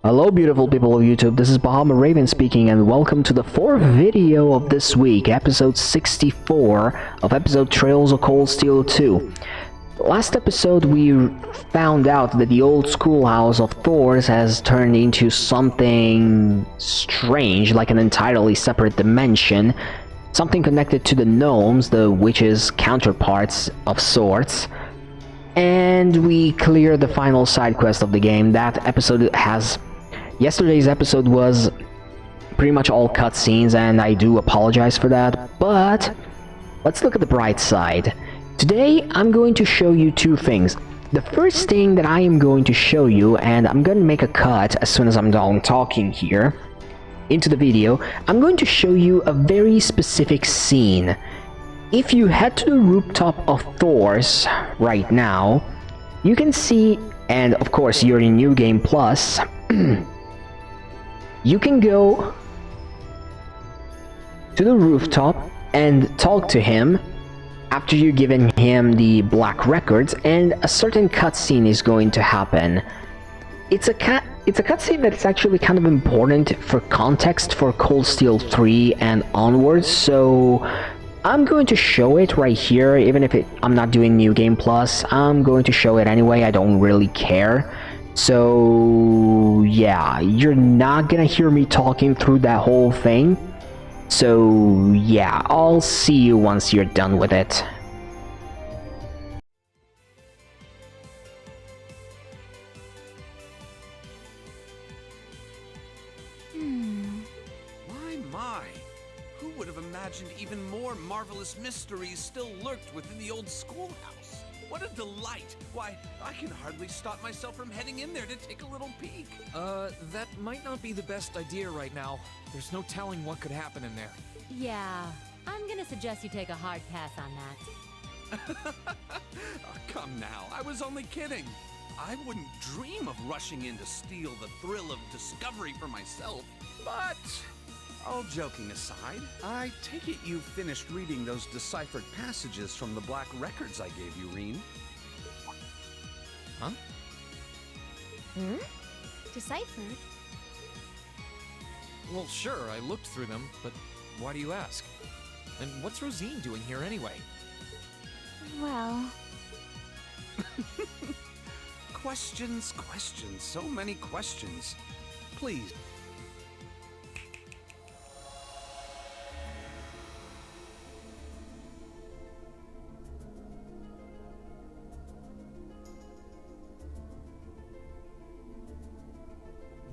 Hello beautiful people of YouTube, this is Bahama Raven speaking and welcome to the fourth video of this week, episode 64 of episode Trails of Cold Steel 2. Last episode we found out that the old schoolhouse of Thor's has turned into something strange, like an entirely separate dimension, something connected to the gnomes, the witches' counterparts of sorts. And we cleared the final side quest of the game. That episode has... Yesterday's episode was pretty much all cutscenes, and I do apologize for that, but let's look at the bright side. Today, I'm going to show you two things. The first thing that I am going to show you, and I'm going to make a cut as soon as I'm done talking here into the video, I'm going to show you a very specific scene. If you head to the rooftop of Thor's right now, you can see, and of course you're in New Game Plus, you can go to the rooftop and talk to him after you've given him the black records, and a certain cutscene is going to happen. It's a cutscene that's actually kind of important for context for Cold Steel 3 and onwards, so I'm going to show it right here. Even if I'm not doing New Game Plus, I'm going to show it anyway. I don't really care. So yeah, you're not gonna hear me talking through that whole thing. So yeah, I'll see you once you're done with it. My. Who would have imagined even more marvelous mysteries still lurked within the old schoolhouse? What a delight! Why, I can hardly stop myself from heading in there to take a little peek. That might not be the best idea right now. There's no telling what could happen in there. Yeah, I'm gonna suggest you take a hard pass on that. Oh, come now, I was only kidding. I wouldn't dream of rushing in to steal the thrill of discovery for myself. But, all joking aside, I take it you finished reading those deciphered passages from the black records I gave you, Reen. Huh? Deciphered? Well, sure, I looked through them, but why do you ask? And what's Rosine doing here anyway? Well... Questions, so many questions. Please.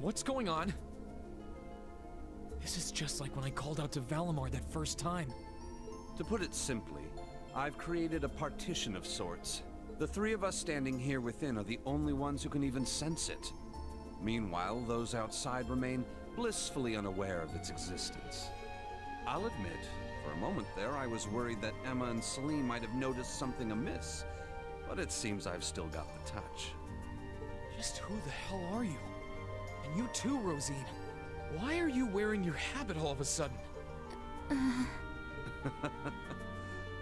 What's going on? This is just like when I called out to Valimar that first time. To put it simply, I've created a partition of sorts. The three of us standing here within are the only ones who can even sense it. Meanwhile, those outside remain blissfully unaware of its existence. I'll admit, for a moment there, I was worried that Emma and Celine might have noticed something amiss, but it seems I've still got the touch. Just who the hell are you? And you too, Rosine. Why are you wearing your habit all of a sudden?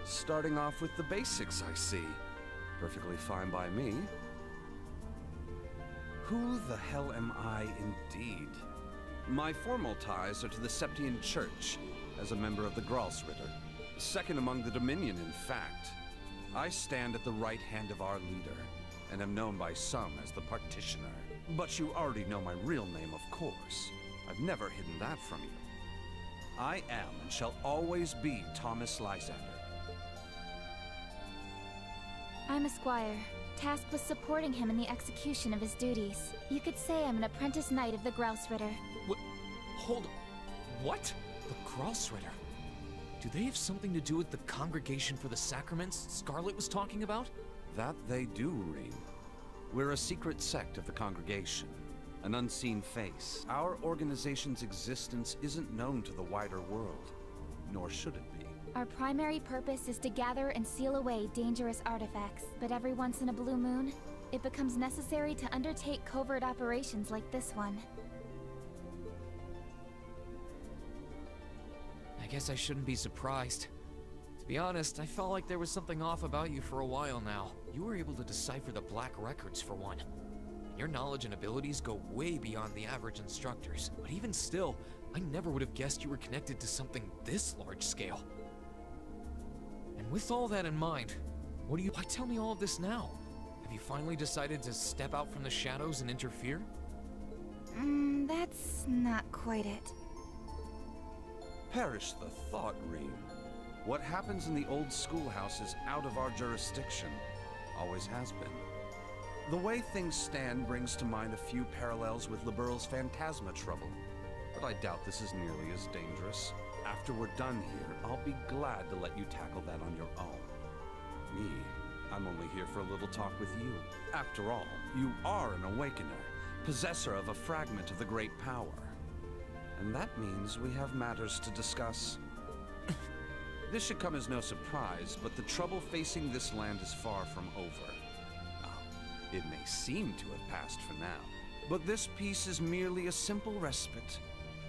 Starting off with the basics, I see. Perfectly fine by me. Who the hell am I indeed? My formal ties are to the Septian Church, as a member of the Gralsritter. Second among the Dominion, in fact. I stand at the right hand of our leader, and am known by some as the Partitioner. But you already know my real name, of course. I've never hidden that from you. I am and shall always be Thomas Lysander. I'm a squire, tasked with supporting him in the execution of his duties. You could say I'm an apprentice knight of the Gralsritter. Hold on. What? The Gralsritter? Do they have something to do with the Congregation for the Sacraments Scarlet was talking about? That they do, Reen. We're a secret sect of the Congregation, an unseen face. Our organization's existence isn't known to the wider world, nor should it be. Our primary purpose is to gather and seal away dangerous artifacts, but every once in a blue moon, it becomes necessary to undertake covert operations like this one. I guess I shouldn't be surprised. To be honest, I felt like there was something off about you for a while now. You were able to decipher the black records for one. Your knowledge and abilities go way beyond the average instructors. But even still, I never would have guessed you were connected to something this large scale. And with all that in mind, why tell me all of this now? Have you finally decided to step out from the shadows and interfere? That's not quite it. Perish the thought, Rean. What happens in the old schoolhouse is out of our jurisdiction. Always has been. The way things stand brings to mind a few parallels with Liberal's Phantasma trouble, but I doubt this is nearly as dangerous. After we're done here, I'll be glad to let you tackle that on your own. Me, I'm only here for a little talk with you. After all, you are an Awakener, possessor of a fragment of the Great Power. And that means we have matters to discuss. This should come as no surprise, but the trouble facing this land is far from over. It may seem to have passed for now, but this peace is merely a simple respite.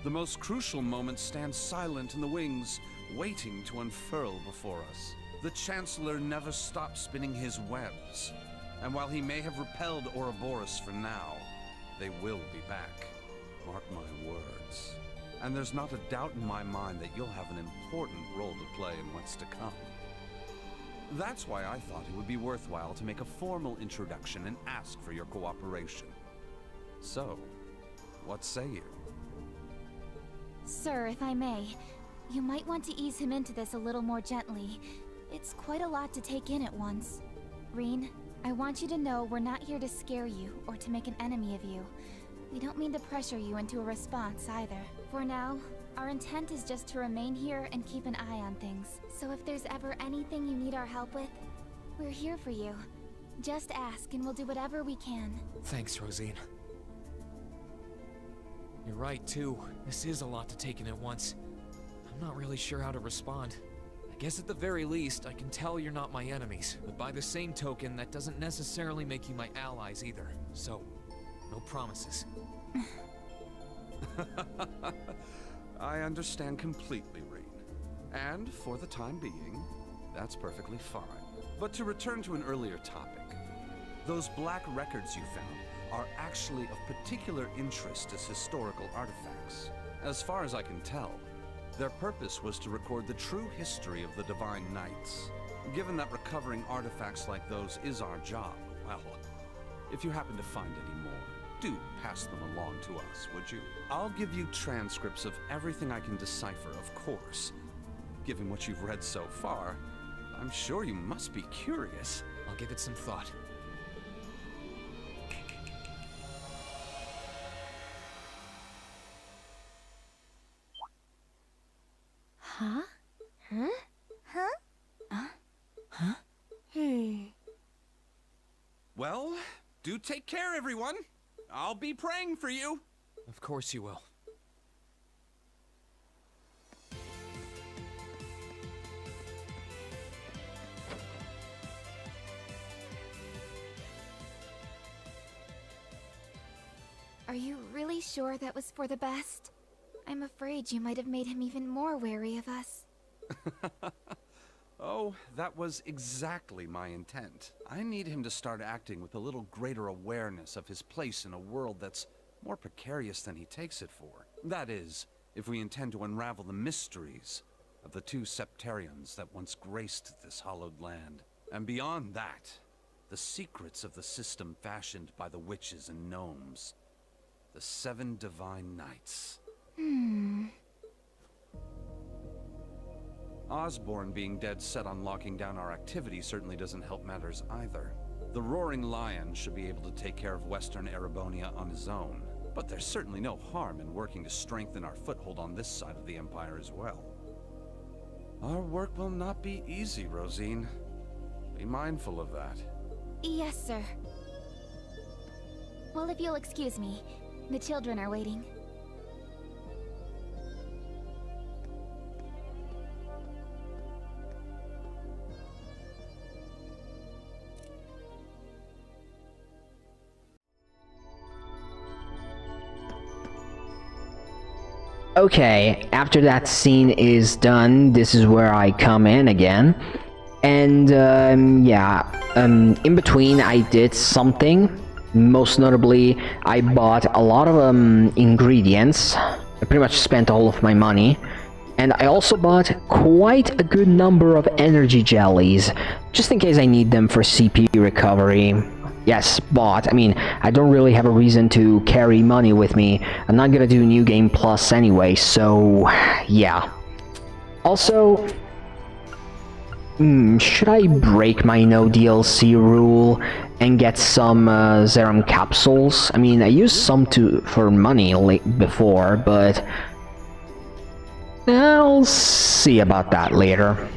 The most crucial moment stands silent in the wings, waiting to unfurl before us. The Chancellor never stopped spinning his webs, and while he may have repelled Ouroboros for now, they will be back. Mark my words. And there's not a doubt in my mind that you'll have an important role to play in what's to come. That's why I thought it would be worthwhile to make a formal introduction and ask for your cooperation. So, what say you? Sir, if I may, you might want to ease him into this a little more gently. It's quite a lot to take in at once. Rean, I want you to know we're not here to scare you or to make an enemy of you. We don't mean to pressure you into a response either. For now, our intent is just to remain here and keep an eye on things. So if there's ever anything you need our help with, we're here for you. Just ask and we'll do whatever we can. Thanks, Rosine. You're right, too. This is a lot to take in at once. I'm not really sure how to respond. I guess at the very least, I can tell you're not my enemies. But by the same token, that doesn't necessarily make you my allies either. So, no promises. I understand completely, Rean. And for the time being, that's perfectly fine. But to return to an earlier topic, those black records you found are actually of particular interest as historical artifacts. As far as I can tell, their purpose was to record the true history of the Divine Knights. Given that recovering artifacts like those is our job, well, if you happen to find any more, do pass them along to us, would you? I'll give you transcripts of everything I can decipher, of course. Given what you've read so far, I'm sure you must be curious. I'll give it some thought. Huh? Huh? Huh? Huh? Well, do take care, everyone. I'll be praying for you. Of course you will. Are you really sure that was for the best? I'm afraid you might have made him even more wary of us. Oh, that was exactly my intent. I need him to start acting with a little greater awareness of his place in a world that's more precarious than he takes it for. That is, if we intend to unravel the mysteries of the two septarians that once graced this hallowed land. And beyond that, the secrets of the system fashioned by the witches and gnomes. The 7 Divine Knights. Osborne being dead set on locking down our activity certainly doesn't help matters either. The Roaring Lion should be able to take care of Western Erebonia on his own, but there's certainly no harm in working to strengthen our foothold on this side of the Empire as well. Our work will not be easy, Rosine. Be mindful of that. Yes, sir. Well, if you'll excuse me, the children are waiting. Okay, after that scene is done, this is where I come in again. And, in between I did something Most notably, I bought a lot of ingredients. I pretty much spent all of my money. And I also bought quite a good number of energy jellies, just in case I need them for CP recovery. Yes, bought. I mean, I don't really have a reason to carry money with me. I'm not gonna do New Game Plus anyway, so yeah. Also, should I break my no DLC rule and get some Zerum capsules? I mean, I used some for money before, but I'll see about that later.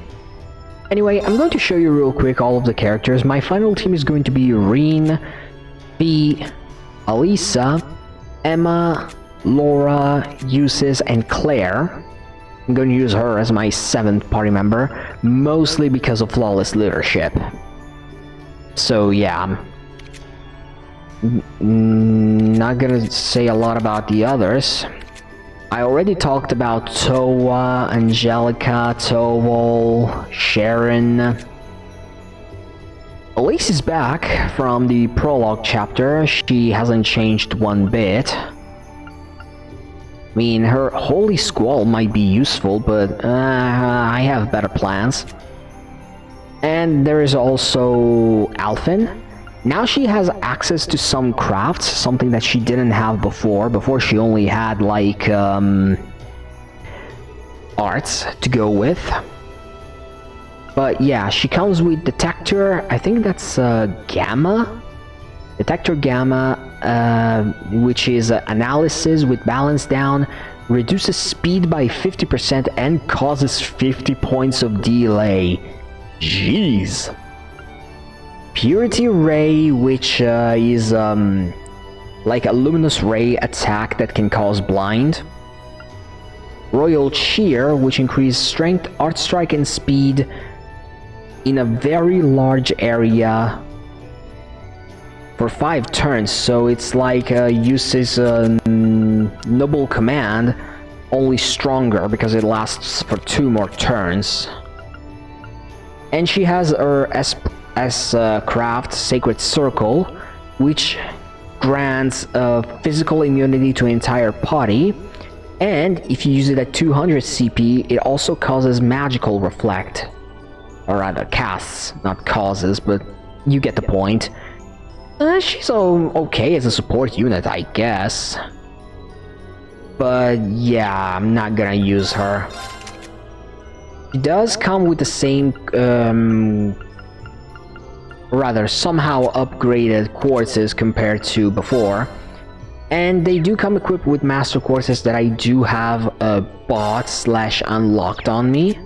Anyway, I'm going to show you real quick all of the characters. My final team is going to be Rean, Fee, Alisa, Emma, Laura, Eustace, and Claire. I'm going to use her as my 7th party member, mostly because of flawless leadership. So yeah, not gonna say a lot about the others. I already talked about Towa, Angelica, Towol, Sharon. Elise is back from the prologue chapter. She hasn't changed one bit. I mean, her Holy Squall might be useful, but I have better plans. And there is also Alphen. Now she has access to some crafts, something that she didn't have before. Before she only had, like, arts to go with. But yeah, she comes with Detector, I think that's Gamma? Detector Gamma, which is analysis with balance down, reduces speed by 50% and causes 50 points of delay. Jeez. Purity Ray, which is like a luminous ray attack that can cause blind. Royal Cheer, which increases strength, art strike, and speed in a very large area for 5 turns. So it's like uses Noble Command, only stronger because it lasts for 2 more turns. And she has her craft Sacred Circle, which grants physical immunity to an entire party, and if you use it at 200 CP, it also causes magical reflect, or rather casts, not causes, but you get the point. She's okay as a support unit, I guess, but yeah, I'm not gonna use her. She does come with the same rather somehow upgraded quartzes compared to before, and they do come equipped with master quartzes that I do have bought / unlocked on me,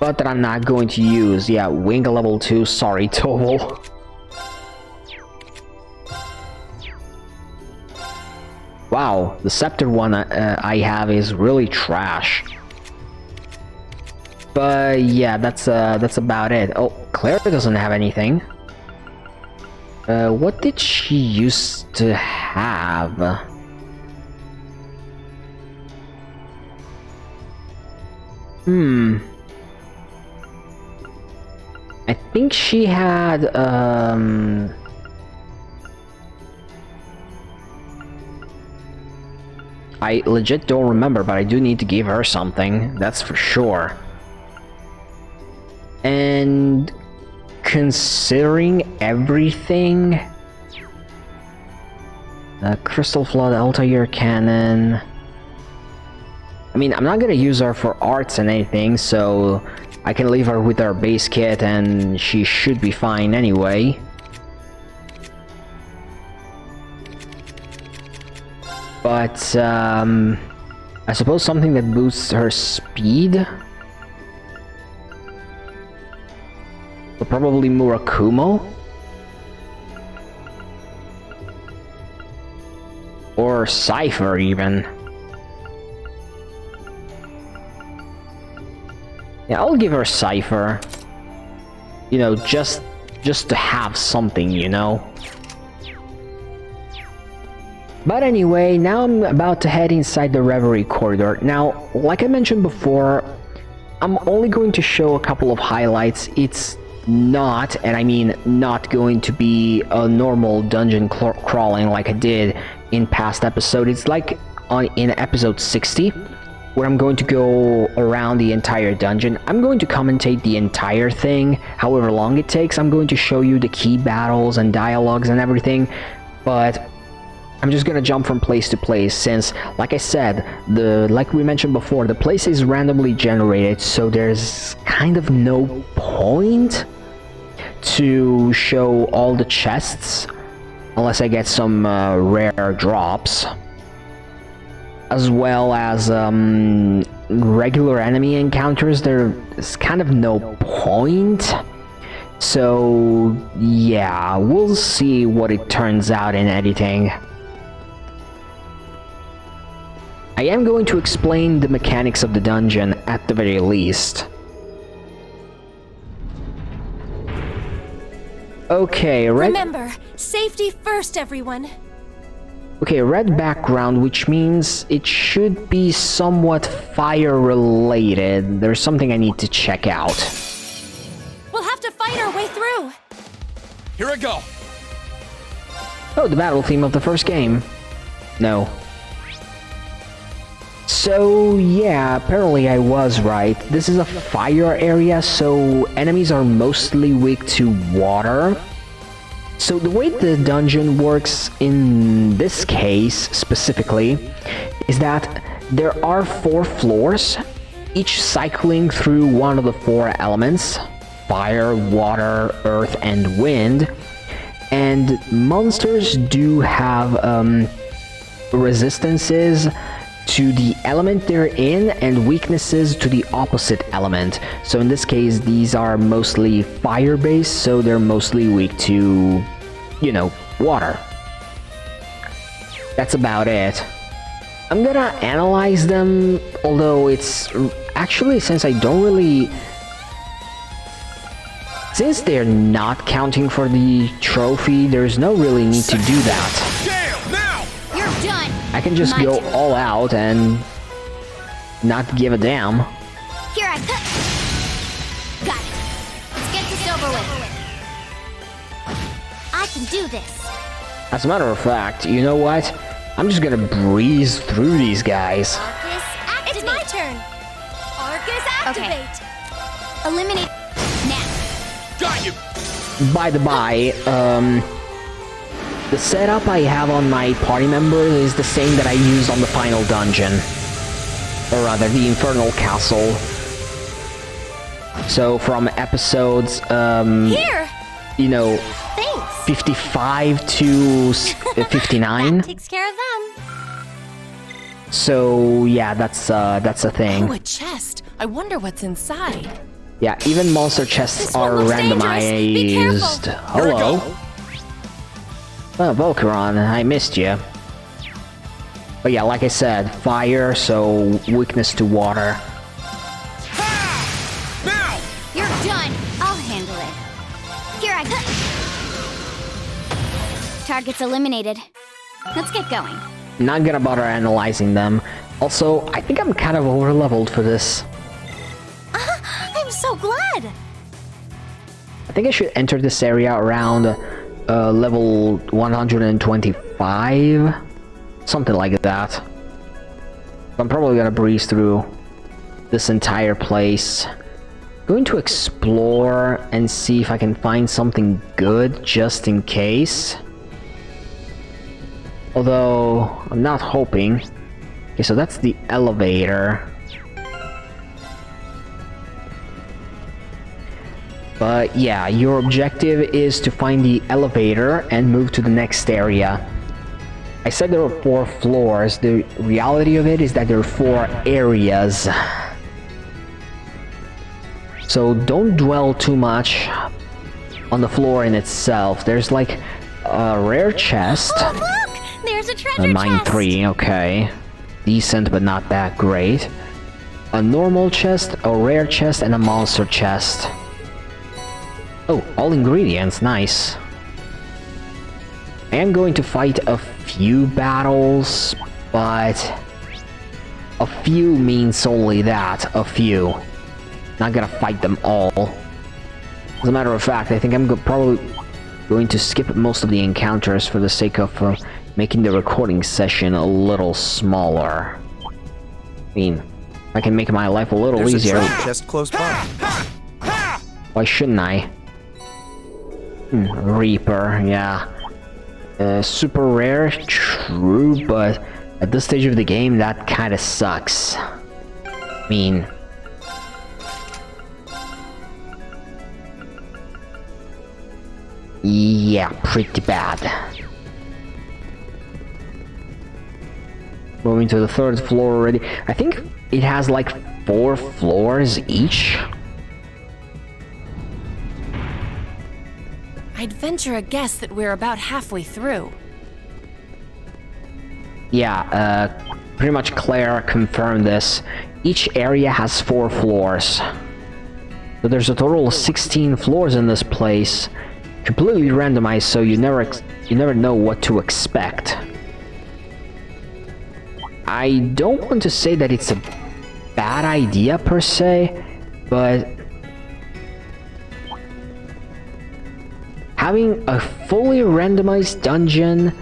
but that I'm not going to use. Yeah, wing level 2, sorry Towel. Wow, the scepter one I have is really trash. But yeah, that's about it. Oh, Claire doesn't have anything. What did she used to have? I think she had I legit don't remember, but I do need to give her something, that's for sure. And considering everything, Crystal Flood, Altair Cannon. I mean, I'm not gonna use her for arts and anything, so I can leave her with her base kit and she should be fine anyway. But I suppose something that boosts her speed. So probably Murakumo? Or Cypher even. Yeah, I'll give her Cypher. You know, just to have something, you know. But anyway, now I'm about to head inside the Reverie corridor. Now, like I mentioned before, I'm only going to show a couple of highlights. It's not, and I mean not going to be a normal dungeon crawling like I did in past episode. It's like in episode 60, where I'm going to go around the entire dungeon. I'm going to commentate the entire thing, however long it takes. I'm going to show you the key battles and dialogues and everything, but I'm just gonna jump from place to place since, like I said, like we mentioned before, the place is randomly generated, so there's kind of no point to show all the chests unless I get some rare drops, as well as regular enemy encounters. There's kind of no point. So yeah, we'll see what it turns out in editing. I am going to explain the mechanics of the dungeon at the very least. Okay, Remember, safety first, everyone. Okay, red background, which means it should be somewhat fire related. There's something I need to check out. We'll have to fight our way through. Here I go. Oh, the battle theme of the first game. No. So yeah, apparently I was right. This is a fire area, so enemies are mostly weak to water. So the way the dungeon works in this case specifically is that there are 4 floors, each cycling through one of the 4 elements: fire, water, earth, and wind. And monsters do have resistances to the element they're in and weaknesses to the opposite element. So in this case, these are mostly fire-based, so they're mostly weak to, you know, water. That's about it. I'm gonna analyze them, although it's actually, since I don't really... Since they're not counting for the trophy, there's no really need to do that. You're done! I can just go all out and not give a damn. Here I come! Got it! Let's get this over with! I can do this! As a matter of fact, you know what? I'm just gonna breeze through these guys. Arcus, activate! It's my turn. Arcus, activate. Okay. Eliminate... Now! Got you. By the by, the setup I have on my party members is the same that I used on the final dungeon. Or rather, the Infernal Castle. So from episodes, Here! you know, Thanks. 55 to 59. That takes care of them. So yeah, that's a thing. Oh, a chest. I wonder what's inside. Yeah, even monster chests This one are looks dangerous. Be randomized. careful. Here I Hello. go. Oh, Volcaron, I missed you. But yeah, like I said, fire, so weakness to water. Now. You're done! I'll handle it. Here I come! Targets eliminated. Let's get going. Not gonna bother analyzing them. Also, I think I'm kind of over-leveled for this. I'm so glad. I think I should enter this area around level 125. Something like that. I'm probably gonna breeze through this entire place. Going to explore and see if I can find something good just in case. Although, I'm not hoping. Okay, so that's the elevator. But yeah, your objective is to find the elevator and move to the next area. I said there were 4 floors. The reality of it is that there are 4 areas. So don't dwell too much on the floor in itself. There's like a rare chest. Oh, look! There's a treasure Mine chest. 3, okay. Decent but not that great. A normal chest, a rare chest, and a monster chest. Oh, all ingredients, nice. I am going to fight a few battles, but a few means only that, a few. Not gonna fight them all. As a matter of fact, I think I'm probably going to skip most of the encounters for the sake of making the recording session a little smaller. I mean, I can make my life a little easier. There's a treasure chest close by. Why shouldn't I? Reaper, yeah. Super rare, true, but at this stage of the game, that kinda sucks. I mean... yeah, pretty bad. Moving to the 3rd floor already. I think it has like 4 floors each. I'd venture a guess that we're about halfway through. Yeah, pretty much Claire confirmed this. Each area has 4 floors. So there's a total of 16 floors in this place. Completely randomized, so you never know what to expect. I don't want to say that it's a bad idea per se, but having a fully randomized dungeon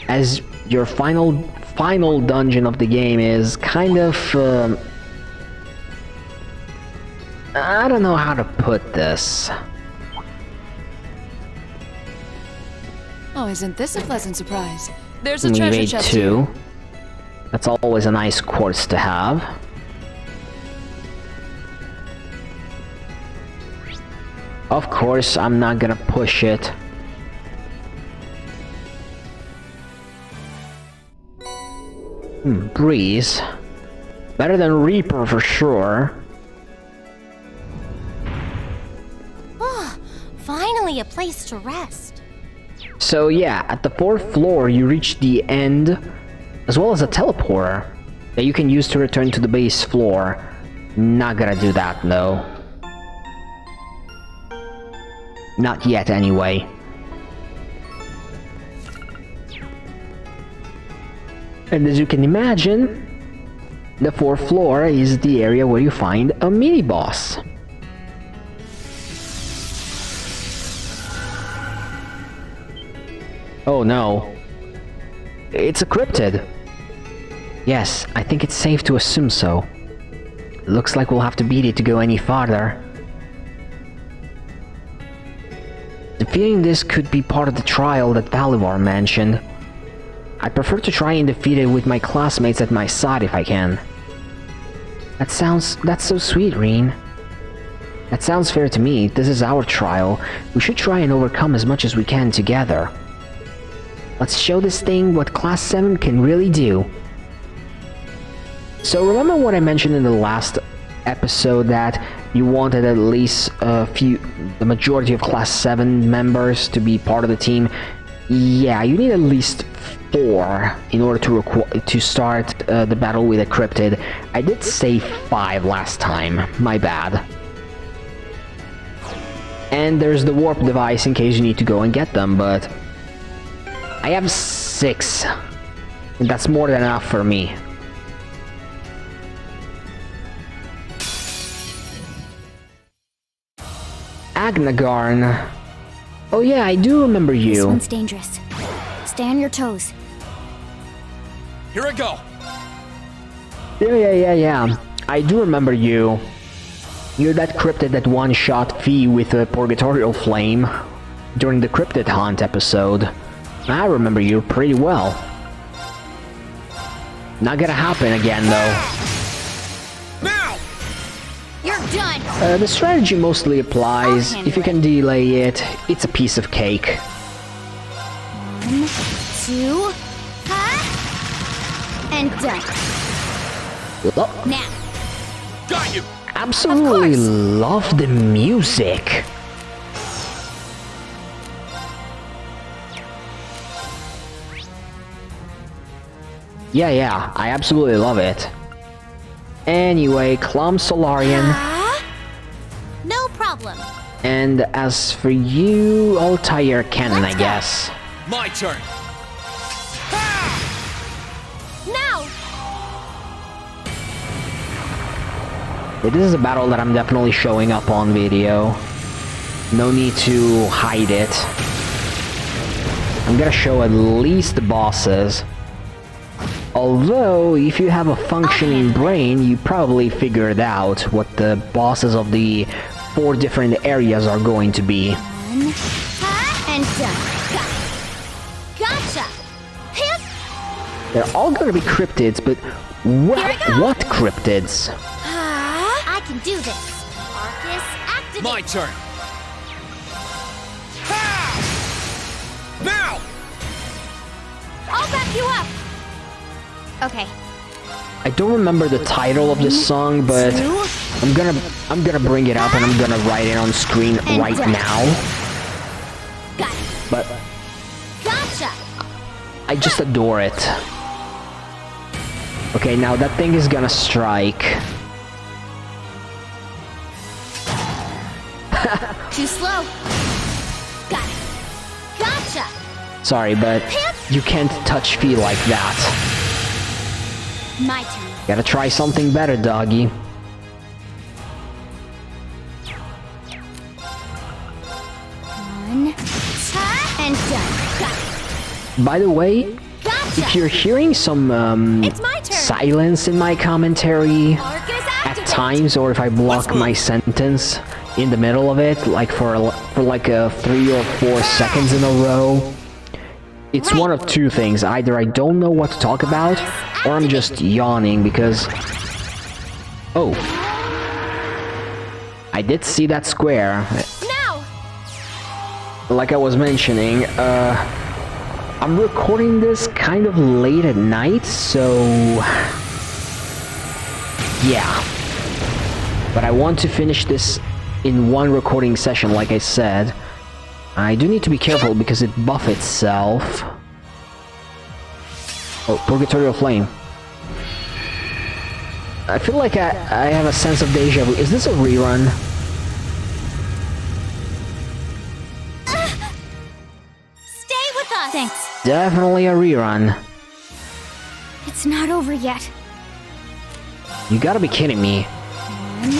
as your final dungeon of the game is kind of I don't know how to put this. Oh, isn't this a pleasant surprise? There's a treasure made chest 2. here. That's always a nice quartz to have. Of course, I'm not gonna push it. Breeze. Better than Reaper for sure. Oh, finally a place to rest. So yeah, at the 4th floor you reach the end, as well as a teleporter that you can use to return to the base floor. Not gonna do that though. Not yet anyway. And as you can imagine, the 4th floor is the area where you find a mini-boss. Oh no. It's a cryptid. Yes, I think it's safe to assume so. Looks like we'll have to beat it to go any farther. Defeating this could be part of the trial that Valivar mentioned. I'd prefer to try and defeat it with my classmates at my side if I can. That's so sweet, Reen. That sounds fair to me. This is our trial. We should try and overcome as much as we can together. Let's show this thing what Class 7 can really do. So remember what I mentioned in the last episode, that you wanted at least the majority of Class 7 members to be part of the team? Yeah, you need at least 4 in order to start the battle with a cryptid. I did say 5 last time, my bad. And there's the warp device in case you need to go and get them, but I have 6, and that's more than enough for me. Agnagarn. Oh yeah, I do remember you. This one's dangerous. Stay on your toes. Here I go. Yeah. I do remember you. You're that cryptid that one-shot V with a Purgatorial Flame during the Cryptid Hunt episode. I remember you pretty well. Not gonna happen again, though. Now! You're done! The strategy mostly applies. If you can delay it, it's a piece of cake. 1, 2, and done. Oh, Now, Got you! absolutely Of course. love the music. Yeah, I absolutely love it. Anyway, Clum Solarian. no problem. And as for you, I'll tie your cannon, Let's I go. guess. My turn. Now! This is a battle that I'm definitely showing up on video. No need to hide it. I'm gonna show at least the bosses. Although, if you have a functioning brain, you probably figured out what the bosses of the 4 different areas are going to be. And done. Got it. Gotcha. Hip. They're all gonna be cryptids, but what cryptids? I can do this. Arcus, activate. My turn. Now! I'll back you up. Okay. I don't remember the title of this song, but I'm gonna bring it up and I'm gonna write it on screen right now. Got it. But Gotcha. I just adore it. Okay, now that thing is gonna strike. Too slow. Got it. Gotcha. Sorry, but you can't touch feel like that. My turn. Gotta try something better, doggy. One. And done. Got it. By the way, Gotcha. if you're hearing some It's my turn. silence in my commentary Arcus, at activate. times, or if I block my sentence in the middle of it, like for like 3 or 4 seconds in a row, it's one of 2 things. Either I don't know what to talk about, or I'm just yawning because... Oh. I did see that square. Now. Like I was mentioning, I'm recording this kind of late at night, so... yeah. But I want to finish this in one recording session, like I said. I do need to be careful because it buffs itself. Oh, Purgatorial Flame. I feel like I have a sense of deja vu. Is this a rerun? Stay with us. Thanks. Definitely a rerun. It's not over yet. You gotta be kidding me. And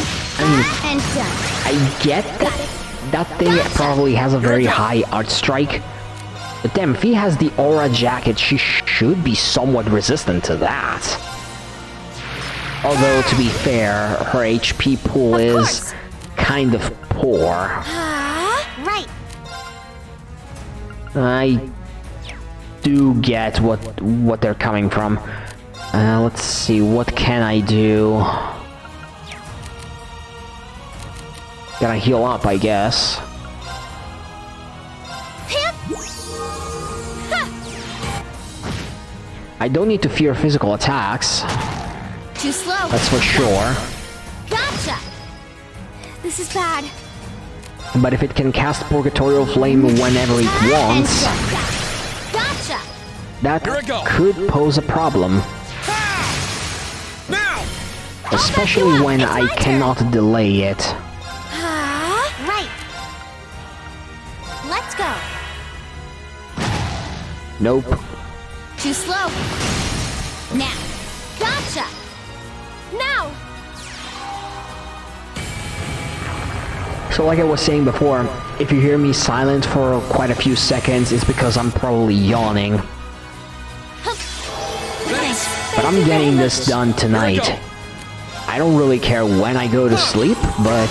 done. I get that thing probably has a very high art strike. But damn, if he has the aura jacket, she should be somewhat resistant to that. Although, to be fair, her HP pool is kind of poor. Right. I do get what they're coming from. Let's see, what can I do? Gotta heal up, I guess. I don't need to fear physical attacks. Too slow. That's for sure. Gotcha. This is bad. But if it can cast Purgatorial Flame whenever it wants, Gotcha. that Here I go. could pose a problem. Now! Especially when I cannot delay it. Right. Let's go. Nope. Too slow. Now. Gotcha. Now. So like I was saying before, if you hear me silent for quite a few seconds, it's because I'm probably yawning. Thanks. But I'm getting this done tonight. I don't really care when I go to sleep, but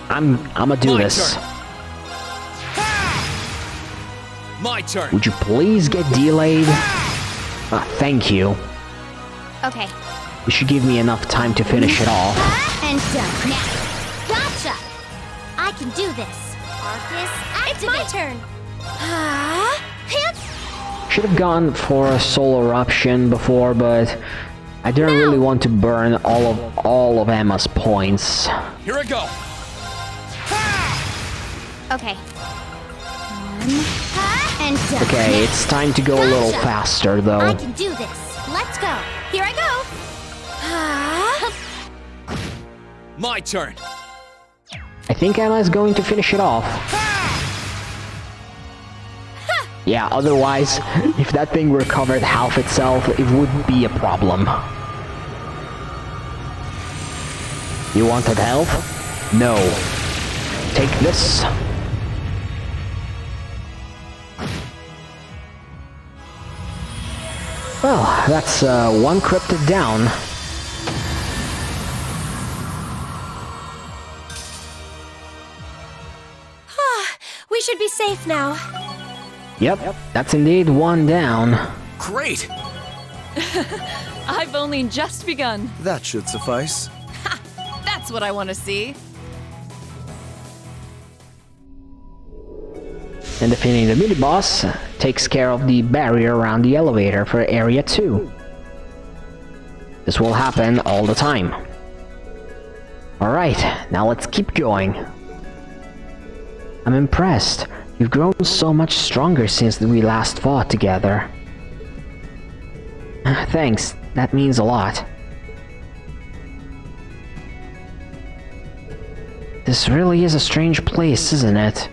I'ma do this. My turn. Would you please get delayed? Thank you. Okay. You should give me enough time to finish it off. And done. Now. Gotcha. I can do this. Arcus, activate. It's my turn. Should have gone for a soul eruption before, but I didn't really want to burn all of Emma's points. Here I go. Okay. And done. Okay, it's time to go a little faster I though. can do this. Let's go. Here I go. My turn. I think Emma's going to finish it off. Yeah, otherwise, if that thing recovered half itself, it would be a problem. You wanted health? No. take this. Well, that's one cryptid down. We should be safe now. Yep, that's indeed one down. Great! I've only just begun. That should suffice. That's what I want to see. And defeating the mini-boss takes care of the barrier around the elevator for Area 2. This will happen all the time. Alright, now let's keep going. I'm impressed. You've grown so much stronger since we last fought together. Thanks, that means a lot. This really is a strange place, isn't it?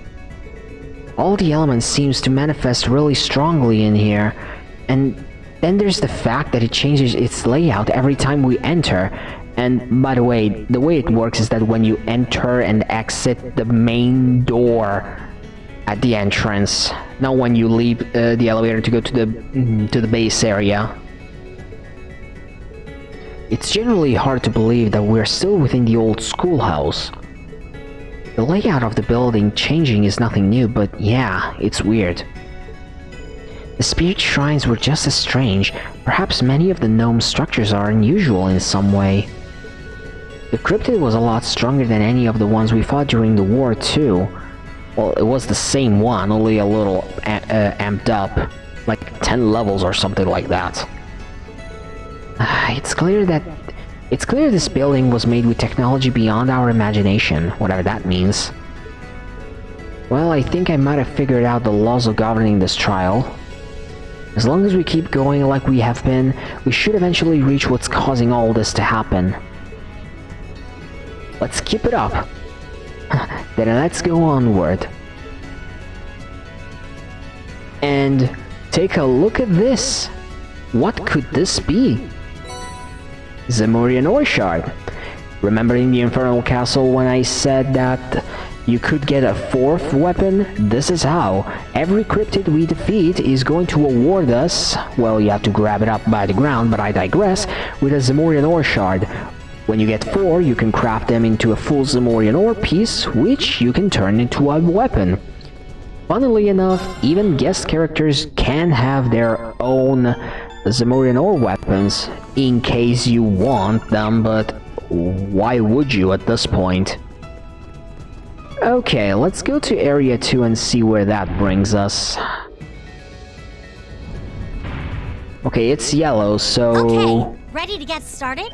All the elements seems to manifest really strongly in here, and then there's the fact that it changes its layout every time we enter. And by the way it works is that when you enter and exit the main door at the entrance, not when you leave the elevator to go to the base area. It's generally hard to believe that we're still within the old schoolhouse. The layout of the building changing is nothing new, but yeah, it's weird. The spirit shrines were just as strange. Perhaps many of the gnome structures are unusual in some way. The cryptid was a lot stronger than any of the ones we fought during the war too. Well, it was the same one, only a little amped up. Like 10 levels or something like that. It's clear this building was made with technology beyond our imagination, whatever that means. Well, I think I might have figured out the laws of governing this trial. As long as we keep going like we have been, we should eventually reach what's causing all this to happen. Let's keep it up. Then let's go onward. And take a look at this. What could this be? Zemurian ore shard. Remember in the Infernal Castle when I said that you could get a 4th weapon? This is how. Every cryptid we defeat is going to award us, well, you have to grab it up by the ground, but I digress, with a Zemurian ore shard. When you get 4, you can craft them into a full Zemurian ore piece, which you can turn into a weapon. Funnily enough, even guest characters can have their own Zemurian ore weapons, in case you want them, but why would you at this point? Okay, let's go to Area 2 and see where that brings us. Okay, it's yellow, so... Okay, ready to get started?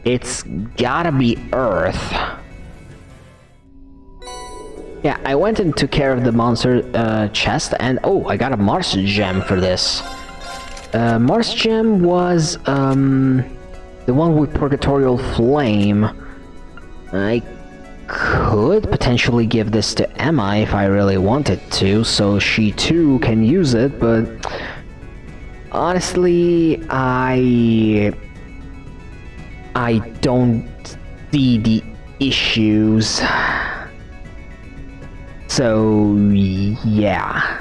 It's gotta be Earth. Yeah, I went and took care of the monster chest, and oh, I got a Mars gem for this. Mars gem was the one with Purgatorial Flame. I could potentially give this to Emma if I really wanted to, so she too can use it, but honestly, I don't see the issues. So, yeah.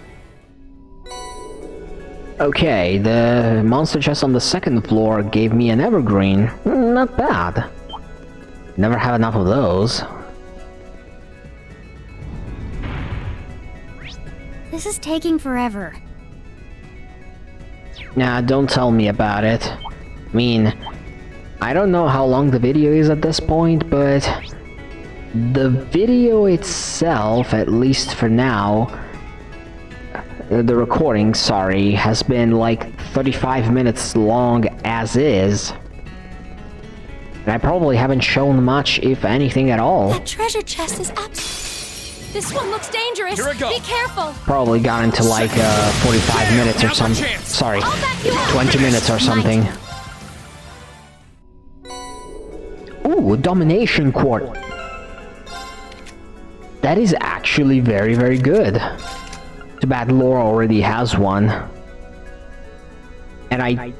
Okay, the monster chest on the 2nd floor gave me an evergreen. Not bad. Never have enough of those. This is taking forever. Nah, don't tell me about it. I mean, I don't know how long the video is at this point, but the video itself, at least for now, the recording, sorry, has been like 35 minutes long as is. And I probably haven't shown much, if anything at all. That treasure chest is This one looks dangerous. Here I go. Be careful. Probably got into like 45 minutes or something. Sorry, 20 minutes or something. Ooh, Domination Quart. That is actually very, very good. Too bad Laura already has one. And I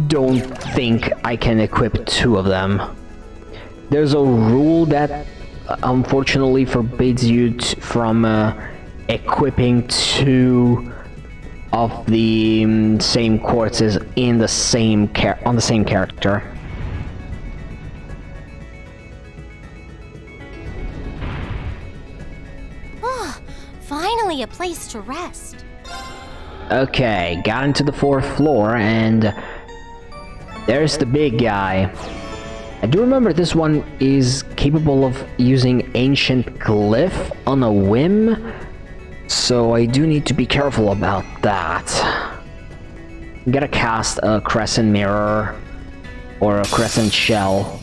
don't think I can equip 2 of them. There's a rule that unfortunately forbids you from equipping 2 of the same quartzes in the same on the same character. Oh, finally a place to rest. Okay, got into the 4th floor, and there's the big guy. I do remember this one is capable of using ancient glyph on a whim, so I do need to be careful about that. I'm gonna cast a crescent mirror or a crescent shell.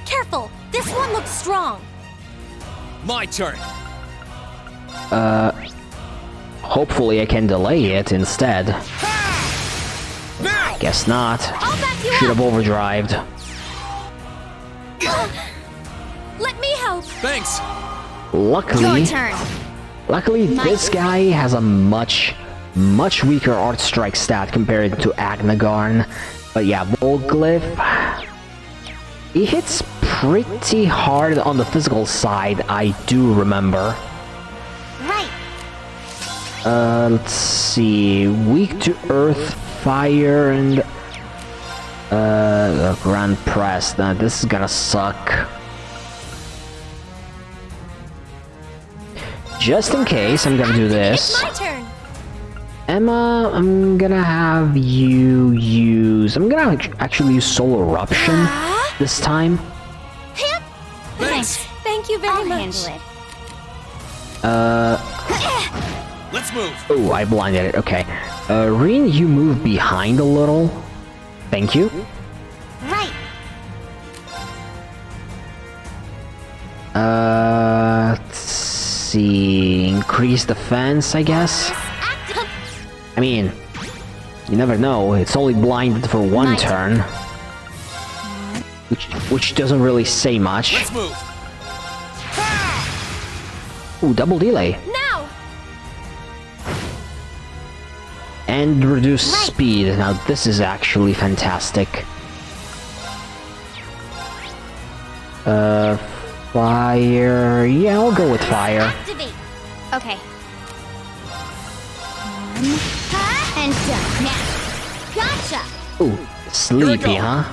Careful! This one looks strong! My turn! Hopefully I can delay it instead. Now! Guess not. I'll back you Should up! have overdrived. Let me help! Thanks! Luckily, Your turn! this guy has a much weaker art strike stat compared to Agnagarn. But yeah, Volglyph, he hits pretty hard on the physical side, I do remember. Right! Let's see, weak to earth, fire, and Grand Press. Now this is gonna suck. Just in case, I'm gonna do this. It's my turn! Emma, I'm gonna have you use... I'm gonna actually use Solar Eruption this time. Hip! Thanks! Thank you very I'll much. handle it. Let's move! Oh, I blinded it, okay. Reen, you move behind a little. Thank you. Right! Let's see... Increase defense, I guess? I mean, you never know, it's only blinded for one My turn. Which doesn't really say much. Let's move! Ooh, double delay. Now! And reduce speed. Now this is actually fantastic. Fire... Yeah, I'll go with fire. Activate! Okay. And done. Now! Gotcha! Ooh, sleepy, go. huh?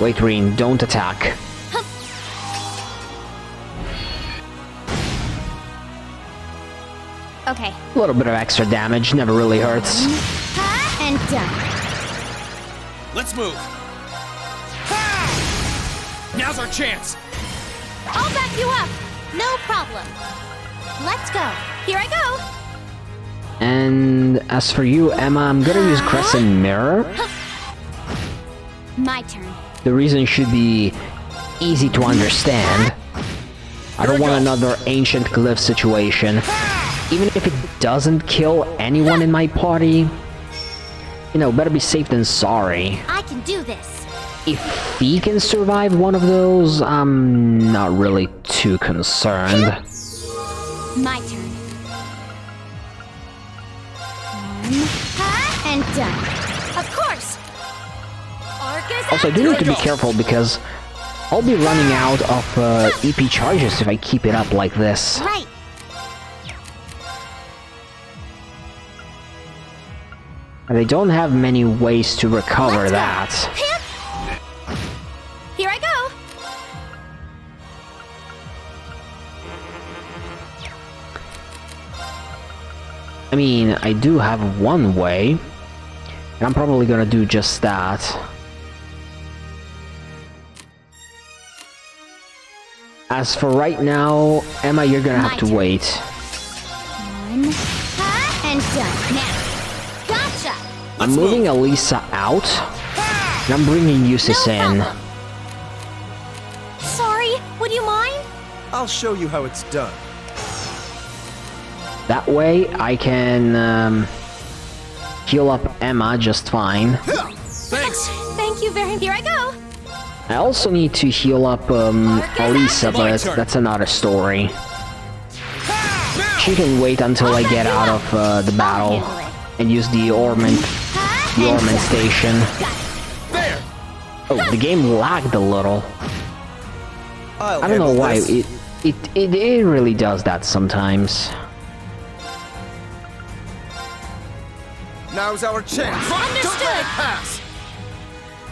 Wait, Reen, don't attack. Okay. A little bit of extra damage never really hurts. And done. Let's move! Now's our chance! I'll back you up! No problem. Let's go. Here I go! And as for you, Emma, I'm gonna use Crescent Mirror. My turn. The reason should be easy to understand. I don't want another ancient glyph situation. Even if it doesn't kill anyone in my party, you know, better be safe than sorry. I can do this. If he can survive one of those, I'm not really too concerned. My turn. And done. Of course. Arcus Also, I do need to be careful because I'll be running out of EP charges if I keep it up like this. Right. And they don't have many ways to recover Let's go. that. Here I go. I mean, I do have one way, and I'm probably gonna do just that. As for right now, Emma, you're gonna have to turn. wait. One. And done. Now. Gotcha. I'm moving Elisa out, and I'm bringing Eustace in. problem. Sorry, would you mind? I'll show you how it's done. That way, I can heal up Emma just fine. Thanks! Thank you very much. Here I go. I also need to heal up Elisa, but that's another story. She can wait until I get out of the battle and use the Ornament station. There! Oh, the game lagged a little. I'll I don't know handle why, this. it really does that sometimes. Now's our chance. Don't let it pass.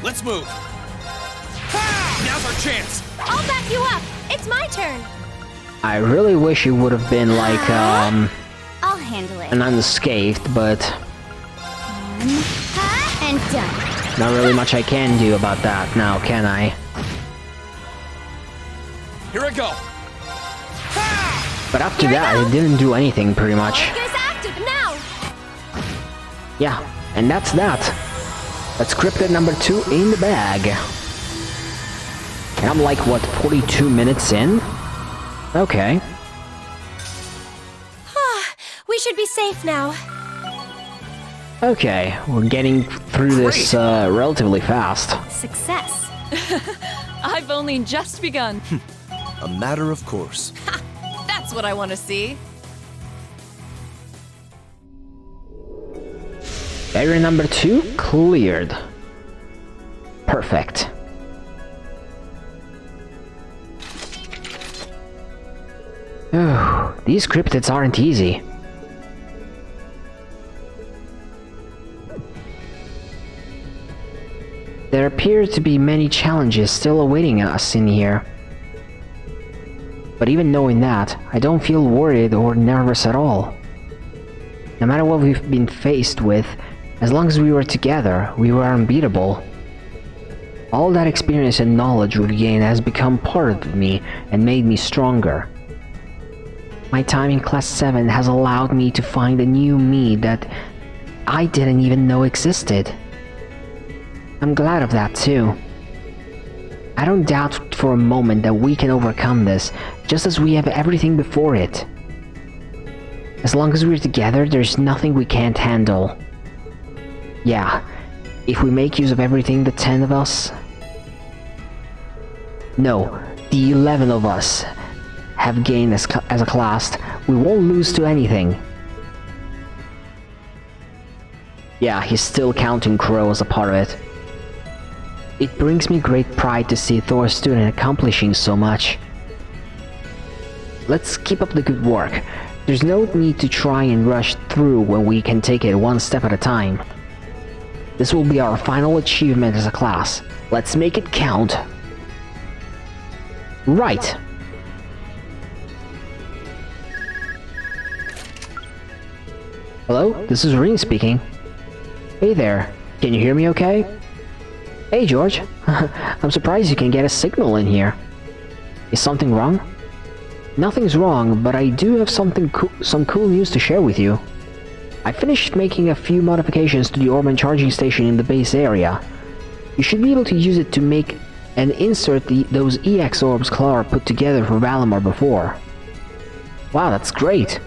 Let's move. Now's our chance! I'll back you up. It's my turn. I really wish it would have been like, I'll handle it. an unscathed, but And done. not really much I can do about that now, can I? Here I go! But after that, it didn't do anything pretty much. Focus active now. Yeah, and that's that. That's cryptid number 2 in the bag. And I'm like, what, 42 minutes in? Okay. We should be safe now. Okay, we're getting through this relatively fast. Success. I've only just begun. A matter of course. That's what I want to see. Barrier number 2 cleared. Perfect. Oh, these cryptids aren't easy. There appear to be many challenges still awaiting us in here. But even knowing that, I don't feel worried or nervous at all. No matter what we've been faced with, as long as we were together, we were unbeatable. All that experience and knowledge we've gained has become part of me and made me stronger. My time in Class 7 has allowed me to find a new me that I didn't even know existed. I'm glad of that too. I don't doubt for a moment that we can overcome this, just as we have everything before it. As long as we're together, there's nothing we can't handle. Yeah, if we make use of everything, the 10 of us... No, the 11 of us have gained as a class, we won't lose to anything. Yeah, he's still counting Crow as a part of it. It brings me great pride to see Thor's student accomplishing so much. Let's keep up the good work. There's no need to try and rush through when we can take it one step at a time. This will be our final achievement as a class. Let's make it count. Right. Hello, this is Rean speaking. Hey there, can you hear me okay? Hey George, I'm surprised you can get a signal in here. Is something wrong? Nothing's wrong, but I do have some cool news to share with you. I finished making a few modifications to the Orban charging station in the base area. You should be able to use it to make and insert those EX orbs Clara put together for Valimar before. Wow, that's great!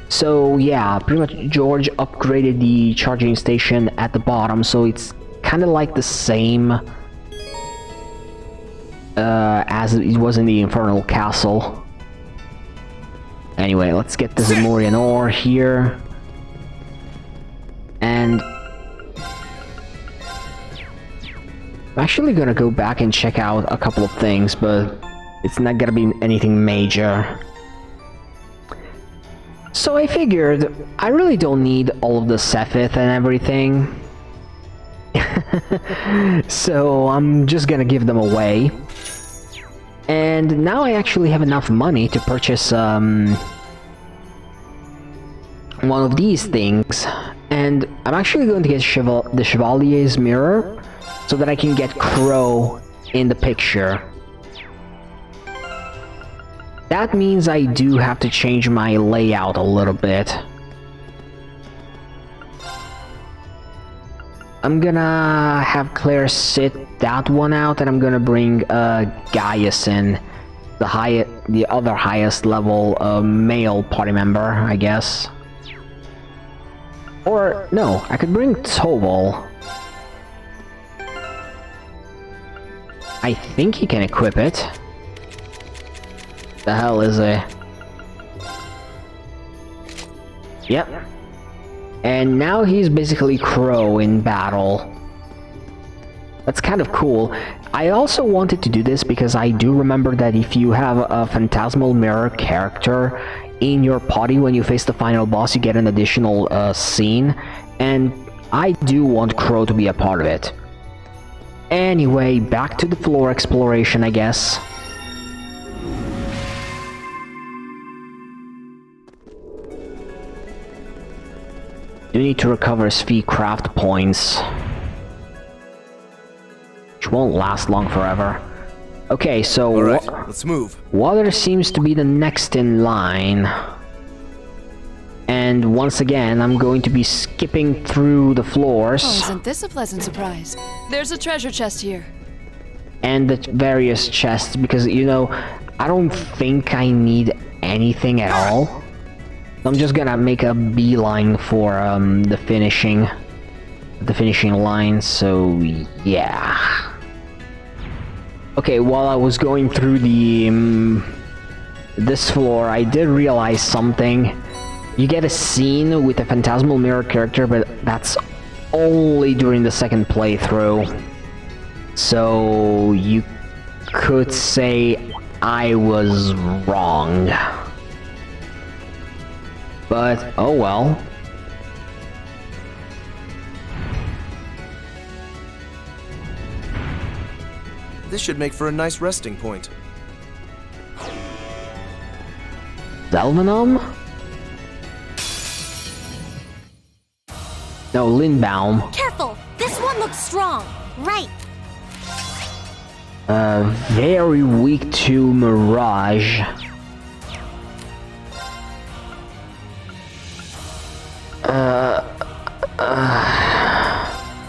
So yeah, pretty much George upgraded the charging station at the bottom, so it's kinda like the same as it was in the Infernal Castle. Anyway, let's get the Zamorian ore here. And I'm actually gonna go back and check out a couple of things, but it's not gonna be anything major. So I figured I really don't need all of the Sephith and everything. So I'm just gonna give them away. And now I actually have enough money to purchase one of these things. And I'm actually going to get the Chevalier's Mirror so that I can get Crow in the picture. That means I do have to change my layout a little bit. I'm gonna have Claire sit that one out, and I'm gonna bring Gaius in, the other highest level male party member, I guess. Or no, I could bring Toval. I think he can equip it. The hell is it? Yep. And now he's basically Crow in battle. That's kind of cool. I also wanted to do this because I do remember that if you have a Phantasmal Mirror character in your party when you face the final boss, you get an additional scene, and I do want Crow to be a part of it. Anyway, back to the floor exploration, I guess. You need to recover Xseed craft points, which won't last long forever. Okay, so Alright, let's move. water seems to be the next in line. And once again, I'm going to be skipping through the floors. Oh, isn't this a pleasant surprise? There's a treasure chest here. And the various chests, because, you know, I don't think I need anything at all. I'm just gonna make a beeline for the finishing line, so yeah. Okay, while I was going through the this floor, I did realize something. You get a scene with a Phantasmal Mirror character, but that's only during the second playthrough. So you could say I was wrong. But, oh well. This should make for a nice resting point. Zelvenum? No, Lindbaum. Careful! This one looks strong. Right. Very weak to Mirage.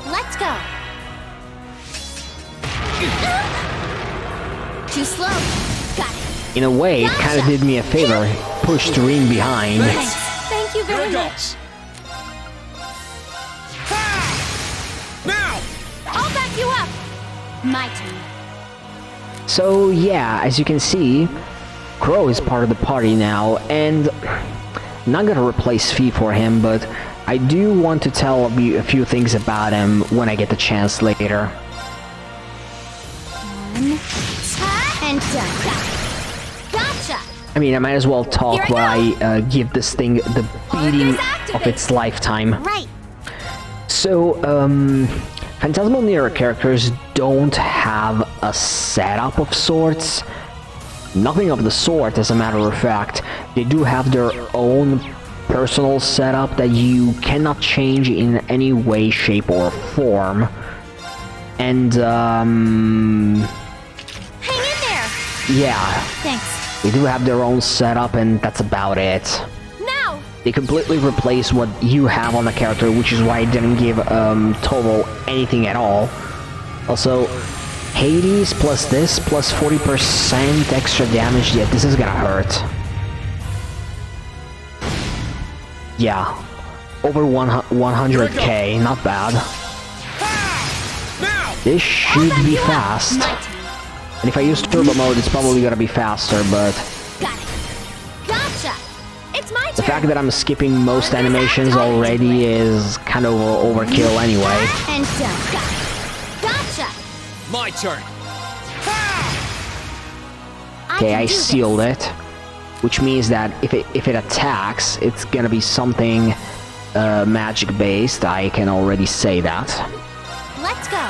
Let's go. Too slow. Got it. In a way, it kind of did me a favor. Pushed Rin behind. Thanks. Thank you very much. Now! I'll back you up. My turn. So yeah, as you can see, Crow is part of the party now, and I'm not gonna replace Fee for him, but I do want to tell a few things about him when I get the chance later. And done. Gotcha. I mean, I might as well talk while I give this thing the beating of its lifetime. Right. So, Phantasmal Mirror characters don't have a setup of sorts. Nothing of the sort, as a matter of fact. They do have their own personal setup that you cannot change in any way, shape, or form. And, Hang in there. yeah. Thanks. They do have their own setup, and that's about it. Now. They completely replace what you have on the character, which is why I didn't give Total anything at all. Also, Hades plus this plus 40% extra damage, yeah, this is gonna hurt. Yeah, over 100k, not bad. This should be fast. My turn. And if I use turbo mode, it's probably gonna be faster, but Got it. Gotcha. It's my turn. the fact that I'm skipping most animations already is kind of overkill anyway. And done. Gotcha. My turn. Okay, can I do this. sealed it, which means that if it attacks, it's gonna be something magic based. I can already say that. Let's go.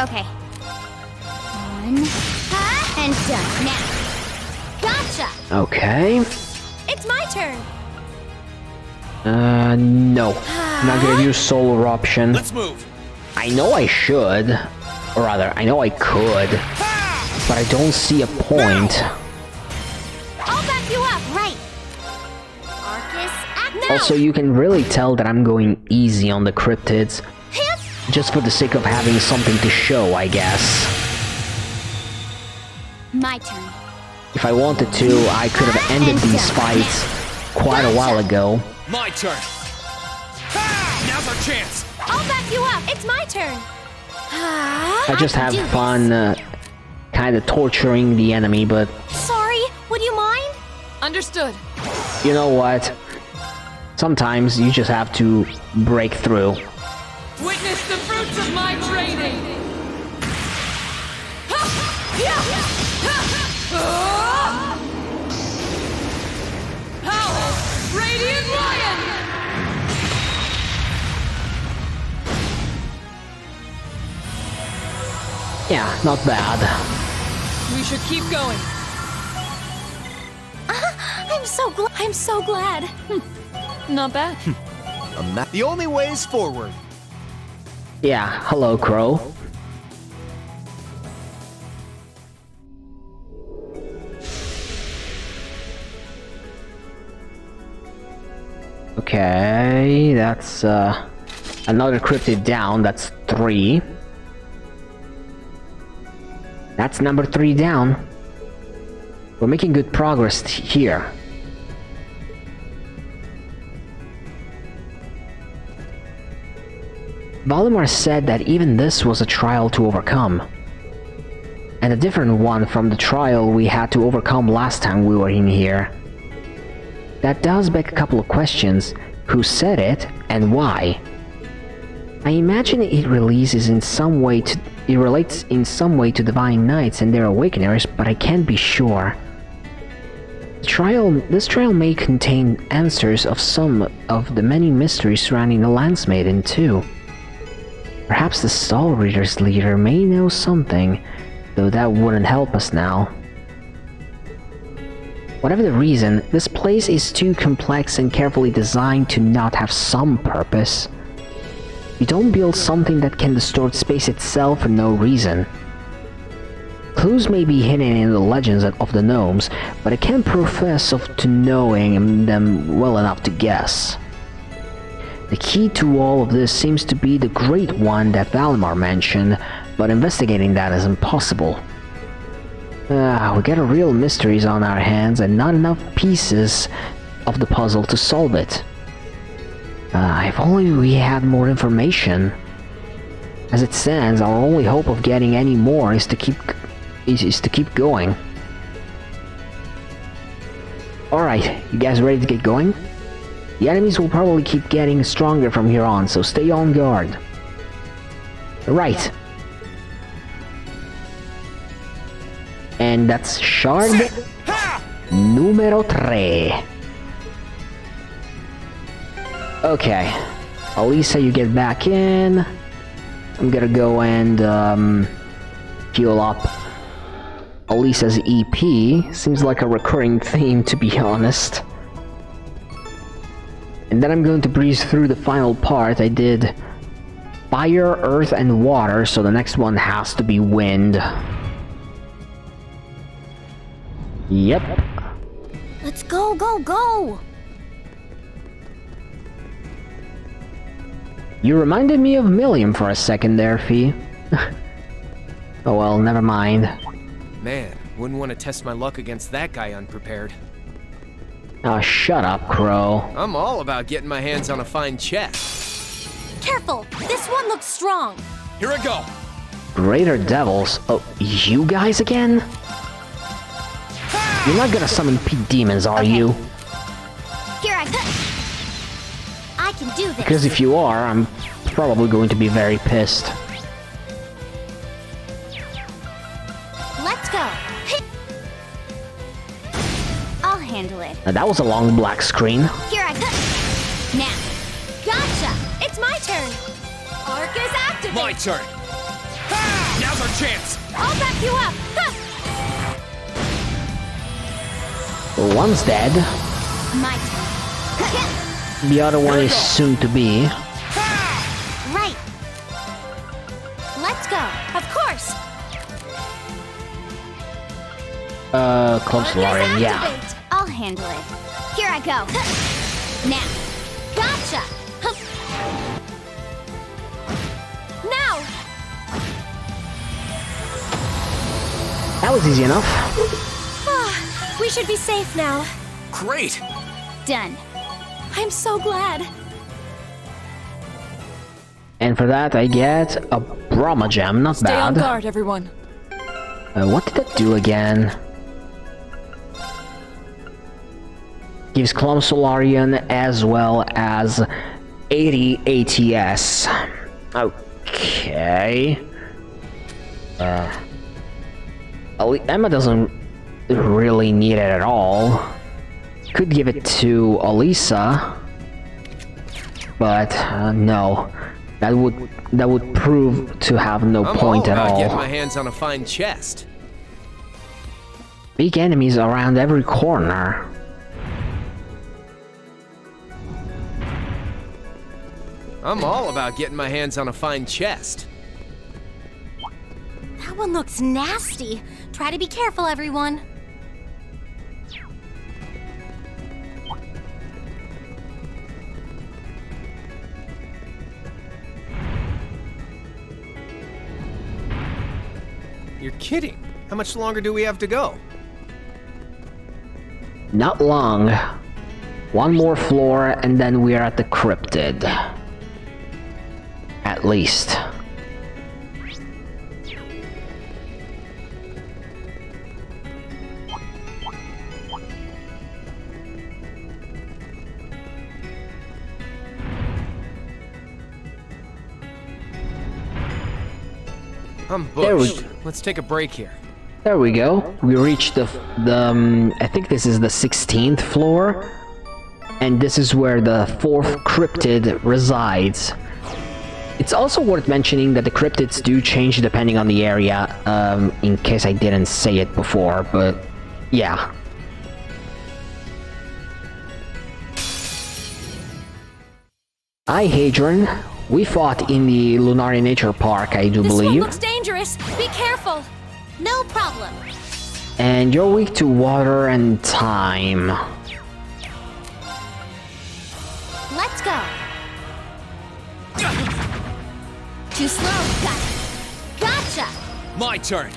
Okay. One. And done. Now. Gotcha. Okay. It's my turn. No. I'm not gonna use Soul Eruption. Let's move. I know I should, or rather, I know I could, but I don't see a point. I'll back you up. Right. Arcus, act now. Also, you can really tell that I'm going easy on the cryptids, just for the sake of having something to show, I guess. My turn. If I wanted to, I could have ended these fights quite a while ago. My turn. Now's our chance. I'll back you up. It's my turn. I just have fun kind of torturing the enemy, but Sorry. Would you mind? Understood. You know what? Sometimes you just have to break through. Witness the fruits of my training! Howl! Radiant Lion! Yeah, not bad. We should keep going. I'm so glad. Not bad. The only way is forward. Yeah, hello, Crow. Okay, that's another cryptid down. That's 3. That's number 3 down. We're making good progress here. Valimar said that even this was a trial to overcome. And a different one from the trial we had to overcome last time we were in here. That does beg a couple of questions. Who said it, and why? I imagine it relates in some way to Divine Knights and their Awakeners, but I can't be sure. This trial may contain answers of some of the many mysteries surrounding the Lance Maiden too. Perhaps the Soul Reader's leader may know something, though that wouldn't help us now. Whatever the reason, this place is too complex and carefully designed to not have some purpose. You don't build something that can distort space itself for no reason. Clues may be hidden in the legends of the gnomes, but I can't profess to knowing them well enough to guess. The key to all of this seems to be the Great One that Valimar mentioned, but investigating that is impossible. We got a real mysteries on our hands and not enough pieces of the puzzle to solve it. If only we had more information. As it stands, our only hope of getting any more is to keep going. Alright, you guys ready to get going? The enemies will probably keep getting stronger from here on, so stay on guard. Right. And that's shard numero 3. Okay. Alisa, you get back in. I'm gonna go and heal up. Alisa's EP seems like a recurring theme, to be honest. And then I'm going to breeze through the final part. I did fire, earth, and water, so the next one has to be wind. Yep. Let's go, go, go! You reminded me of Milliam for a second there, Fee. Oh well, never mind. Man, wouldn't want to test my luck against that guy unprepared. Oh, shut up, Crow. I'm all about getting my hands on a fine chest. Careful! This one looks strong! Here I go! Greater Devils? Oh, you guys again? You're not gonna summon Pete Demons, are you? Here I go! I can do this! Because if you are, I'm probably going to be very pissed. Let's go! I'll handle it. Now, that was a long black screen. Here I go! Now! Gotcha! It's my turn! Arc is activated! My turn! Now's our chance! I'll back you up! Ha! One's dead. My turn. The other one is soon to be. Right. Let's go. Of course. Close Lorian, yeah. Activate. I'll handle it. Here I go. Now. Gotcha. Now. That was easy enough. We should be safe now. Great! Done. I'm so glad. And for that, I get a Brahma Gem, not Stay on bad. guard, everyone. What did that do again? gives Clum Solarian as well as 80 ATS. Okay. Emma doesn't really need it at all. Could give it to Alisa, but no, that would prove to have no point at all. Getting my hands on a fine chest. Big enemies around every corner. I'm all about getting my hands on a fine chest. That one looks nasty. Try to be careful, everyone. You're kidding. How much longer do we have to go? Not long. One more floor and then we are at the cryptid. At least. I'm booked. Let's take a break here. There we go. We reached the I think this is the 16th floor. And this is where the 4th cryptid resides. It's also worth mentioning that the cryptids do change depending on the area, in case I didn't say it before, but yeah. Hi, Hadron. We fought in the Lunari Nature Park, I do believe. This one looks dangerous. Be careful. No problem. And you're weak to water and time. Let's go. Too slow. Got it. Gotcha. My turn.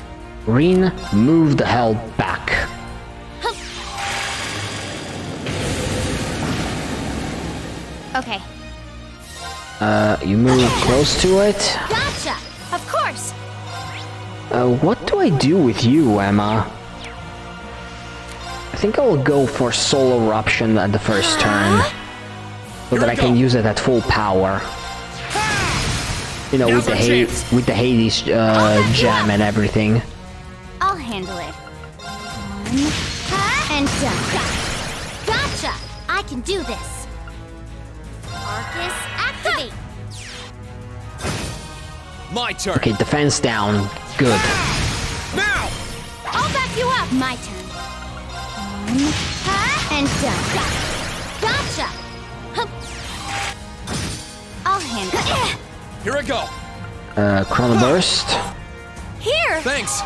Reen, move the hell back. Okay. You move close to it. Gotcha. Of course. What do I do with you, Emma? I think I'll go for Soul Eruption at the first turn. So that I can use it at full power. You know, with the Hades gem and everything. I'll handle it. And done. Gotcha. I can do this. Arcus, activate. My turn. Okay, defense down. Good. Now. I'll back you up. My turn. And done. Gotcha. I'll handle it. Here I go. Chrono Burst. Here. Thanks.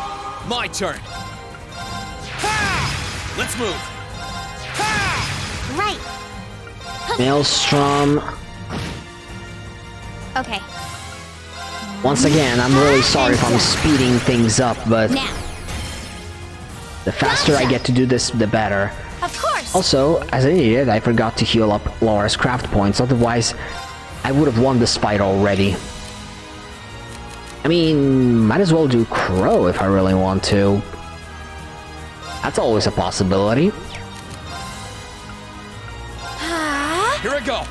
My turn. Let's move. Right. Maelstrom. Okay. Once again, I'm really sorry if I'm speeding things up, but Now. the faster I get to do this, the better. Of course. Also, as an idiot, I forgot to heal up Laura's craft points, otherwise I would have won this fight already. I mean, might as well do Crow if I really want to. That's always a possibility. Here I go.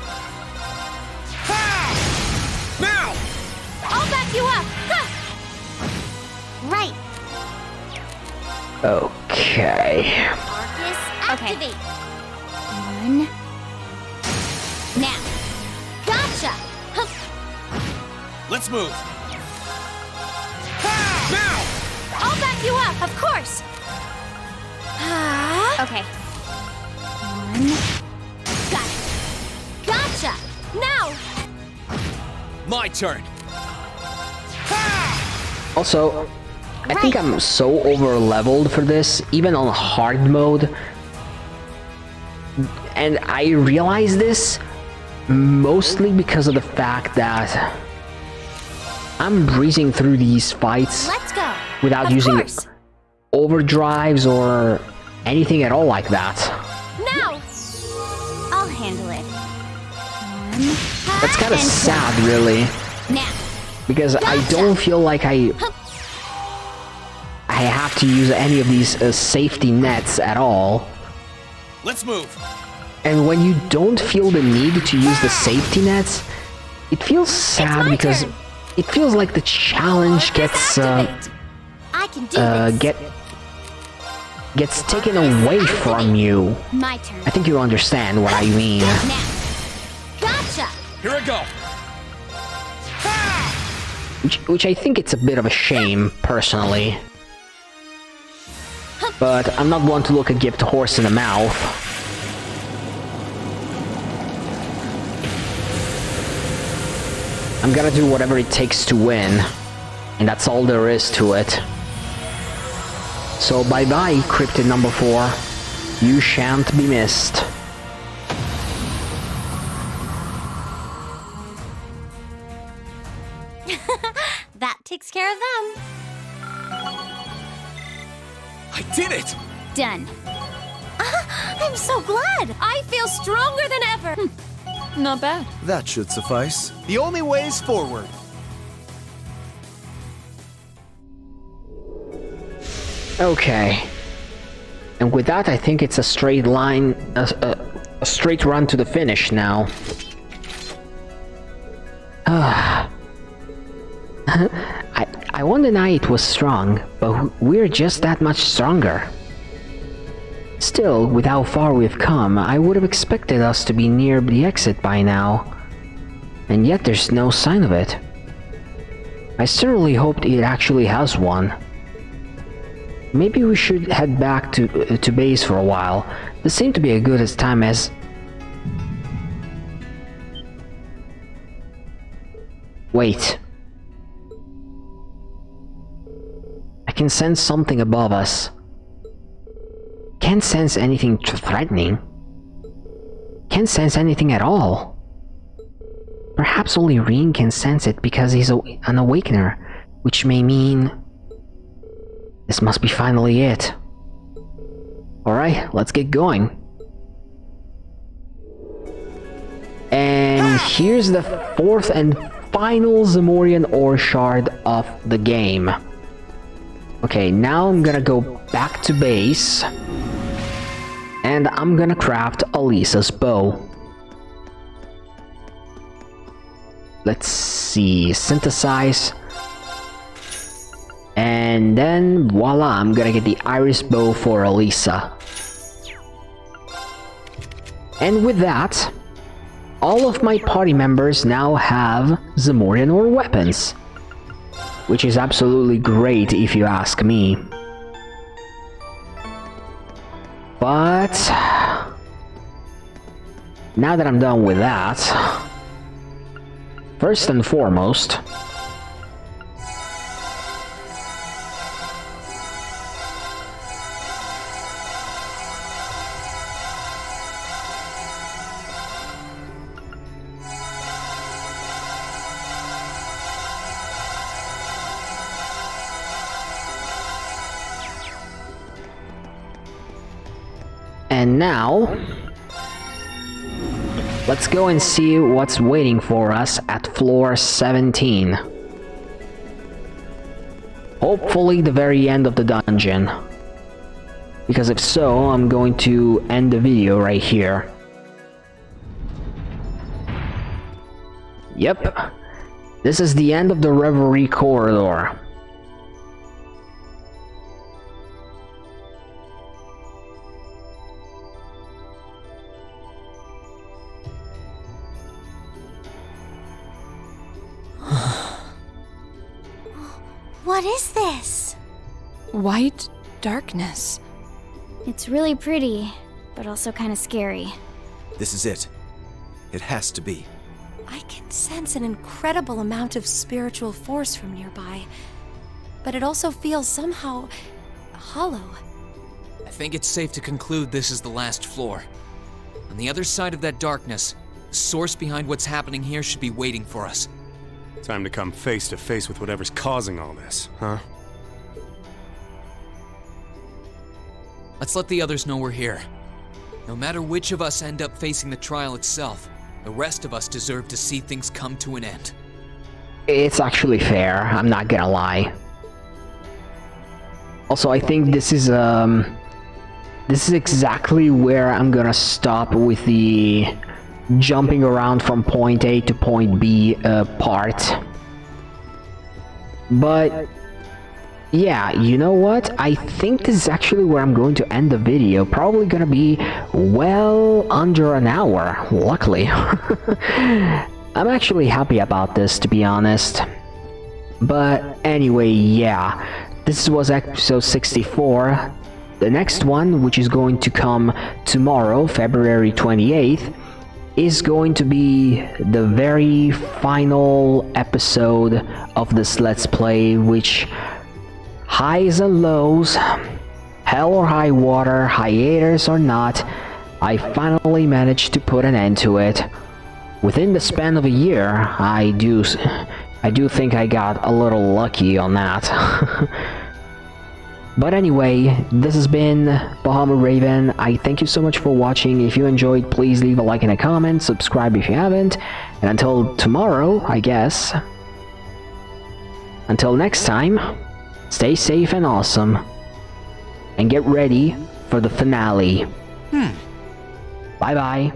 Now. I'll back you up. Right. Okay. Arcus, activate. One. Now. Gotcha. Let's move. Now. I'll back you up, of course. Okay. One. Got it. Gotcha. Now. My turn. Also, I think I'm so over-leveled for this, even on hard mode. And I realize this mostly because of the fact that I'm breezing through these fights Let's go. without Of using course. overdrives or anything at all like that. Now. I'll handle it. One. That's kind of and sad, really, Now. because I don't feel like I have to use any of these safety nets at all. Let's move. And when you don't feel the need to use the safety nets, it feels sad because it feels like the challenge gets I can do this. gets taken away from you. My turn. I think you understand what I mean. Now. Gotcha. Here I go. Which I think it's a bit of a shame, personally. But I'm not one to look a gift horse in the mouth. I'm gonna do whatever it takes to win. And that's all there is to it. So bye-bye, Cryptid number 4. You shan't be missed. That takes care of them. I did it! Done. I'm so glad. I feel stronger than ever. Not bad. That should suffice. The only way's forward. Okay. And with that, I think it's a straight line, a straight run to the finish now. I won't deny it was strong, but we're just that much stronger. Still, with how far we've come, I would have expected us to be near the exit by now. And yet there's no sign of it. I certainly hoped it actually has one. Maybe we should head back to base for a while. This seemed to be as good a time as... Wait. I can sense something above us. Can't sense anything threatening. Can't sense anything at all. Perhaps only Reen can sense it because he's an awakener, which may mean... This must be finally it. Alright, let's get going. And here's the 4th and final Zamorian ore shard of the game. Okay, now I'm gonna go back to base. And I'm gonna craft Alisa's bow. Let's see, synthesize. And then voila, I'm gonna get the iris bow for Alisa. And with that, all of my party members now have Zamorian ore weapons. Which is absolutely great if you ask me. But now that I'm done with that, first and foremost, and now, let's go and see what's waiting for us at floor 17. Hopefully the very end of the dungeon. Because if so, I'm going to end the video right here. Yep. This is the end of the Reverie corridor. What is this? White darkness. It's really pretty, but also kind of scary. This is it. It has to be. I can sense an incredible amount of spiritual force from nearby, but it also feels somehow hollow. I think it's safe to conclude this is the last floor. On the other side of that darkness, the source behind what's happening here should be waiting for us. Time to come face to face with whatever's causing all this, huh? Let's let the others know we're here. No matter which of us end up facing the trial itself, the rest of us deserve to see things come to an end. It's actually fair, I'm not gonna lie. Also, I think this is this is exactly where I'm gonna stop with the jumping around from point A to point B part. But yeah, you know what? I think this is actually where I'm going to end the video. Probably gonna be well under an hour, luckily. I'm actually happy about this, to be honest. But anyway, yeah, this was episode 64. The next one, which is going to come tomorrow, February 28th, is going to be the very final episode of this Let's Play, which highs and lows, hell or high water, hiatus or not, I finally managed to put an end to it. Within the span of a year, I do think I got a little lucky on that. But anyway, this has been Bahama Raven. I thank you so much for watching. If you enjoyed, please leave a like and a comment, subscribe if you haven't, and until tomorrow, I guess. Until next time, stay safe and awesome, and get ready for the finale. Bye bye.